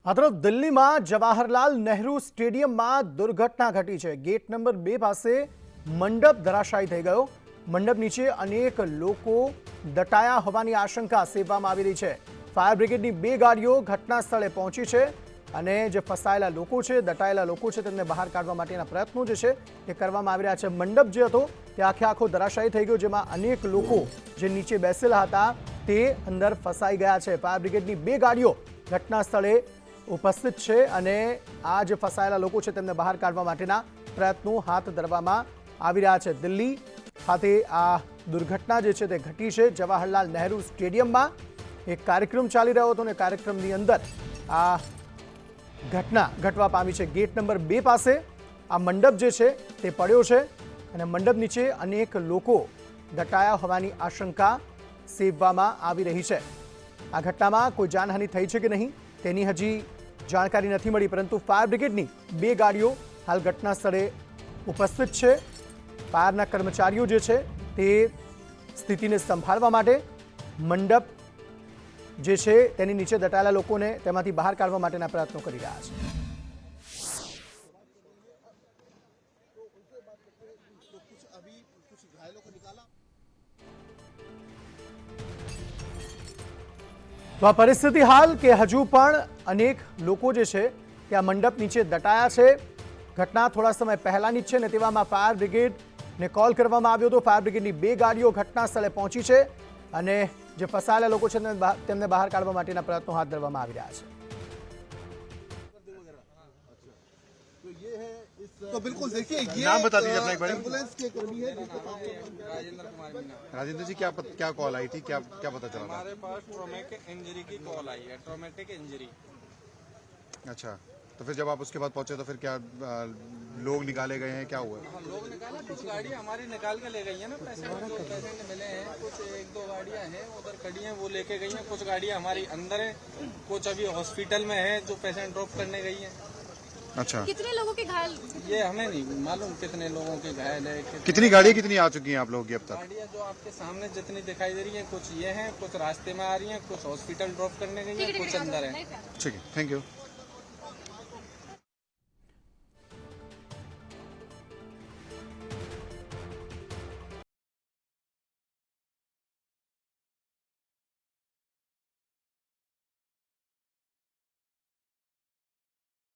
આ તરફ દિલ્હીમાં જવાહરલાલ નહેરુ સ્ટેડિયમમાં દુર્ઘટના ઘટી છે। ગેટ નંબર 2 પાસે મંડપ ધરાશાયી થઈ ગયો। મંડપ નીચે અનેક લોકો દટાયા હોવાની આશંકા સેવવામાં આવી રહી છે। ફાયર બ્રિગેડની 2 ગાડીઓ ઘટના સ્થળે પહોંચી છે અને જે ફસાયેલા લોકો છે, દટાયેલા લોકો છે, તેમને બહાર કાઢવા માટેના પ્રયત્નો જે છે તે કરવામાં આવી રહ્યા છે। મંડપ જે હતો તે આખો ધરાશાયી થઈ ગયો, જેમાં અનેક લોકો જે નીચે બેસેલા હતા તે અંદર ફસાઈ ગયા છે। ફાયર બ્રિગેડની 2 ગાડીઓ ઘટના સ્થળે ઉપસ્થિત છે અને આ જે ફસાયેલા લોકો છે તેમને બહાર કાઢવા માટેના પ્રયત્નો હાથ ધરવામાં આવી રહ્યા છે। દિલ્હી ખાતે આ દુર્ઘટના જે છે તે ઘટી છે। જવાહરલાલ નહેરુ સ્ટેડિયમમાં એક કાર્યક્રમ ચાલી રહ્યો હતો અને કાર્યક્રમની અંદર આ ઘટના ઘટવા પામી છે। ગેટ નંબર 2 પાસે આ મંડપ જે છે તે પડ્યો છે અને મંડપ નીચે અનેક લોકો દટાયા હોવાની આશંકા સેવવામાં આવી રહી છે। આ ઘટનામાં કોઈ જાનહાનિ થઈ છે કે નહીં તેની હજી જાણકારી નથી મળી, પરંતુ ફાયર બ્રિગેડની 2 ગાડીઓ હાલ ઘટના સ્થળે ઉપસ્થિત છે। ફાયરના કર્મચારીઓ જે છે તે સ્થિતિને સંભાળવા માટે મંડપ જે છે તેની નીચે દટાયેલા લોકોને તેમાંથી બહાર કાઢવા માટેના પ્રયત્નો કરી રહ્યા છે। તો આ પરિસ્થિતિ હાલ કે હજુ પણ અનેક લોકો જે છે તે આ મંડપ નીચે દટાયા છે। ઘટના થોડા સમય પહેલાની જ છે ને તેવામાં ફાયર બ્રિગેડને કોલ કરવામાં આવ્યો હતો। ફાયર બ્રિગેડની 2 ગાડીઓ ઘટના સ્થળે પહોંચી છે અને જે ફસાયેલા લોકો છે તેમને બહાર કાઢવા માટેના પ્રયત્નો હાથ ધરવામાં આવી રહ્યા છે। तो बिल्कुल देखिए, ये नाम बता दीजिए अपना एक बार। एम्बुलेंस के कर्मी है जिनको राजेंद्र जी, क्या कॉल आई थी, क्या क्या पता चला था? हमारे पास ट्रॉमेटिक इंजरी की कॉल आई है। Traumatic injury. अच्छा, तो फिर जब आप उसके बाद पहुंचे तो फिर क्या लोग निकाले गए हैं, क्या हुआ? हाँ, लोग निकाला, कुछ गाड़ी हमारी निकाल के ले गई है ना। पेशेंट जो पेशेंट मिले हैं, कुछ 1-2 गाड़ियां हैं उधर खड़ी हैं, वो लेके गई हैं। कुछ गाड़ियां हमारी अंदर है, कुछ अभी हॉस्पिटल में है जो पेशेंट ड्रॉप करने गई है। अच्छा, कितने लोगों के घायल? ये हमें नहीं मालूम कितने लोगों के घायल है। कितनी गाड़ी कितनी आ चुकी हैं आप लोगों की अब तक? गाड़ियां जो आपके सामने जितनी दिखाई दे रही हैं, कुछ ये हैं, कुछ रास्ते में आ रही हैं, कुछ हॉस्पिटल ड्रॉप करने गई हैं, कुछ अंदर है। ठीक है, थैंक यू।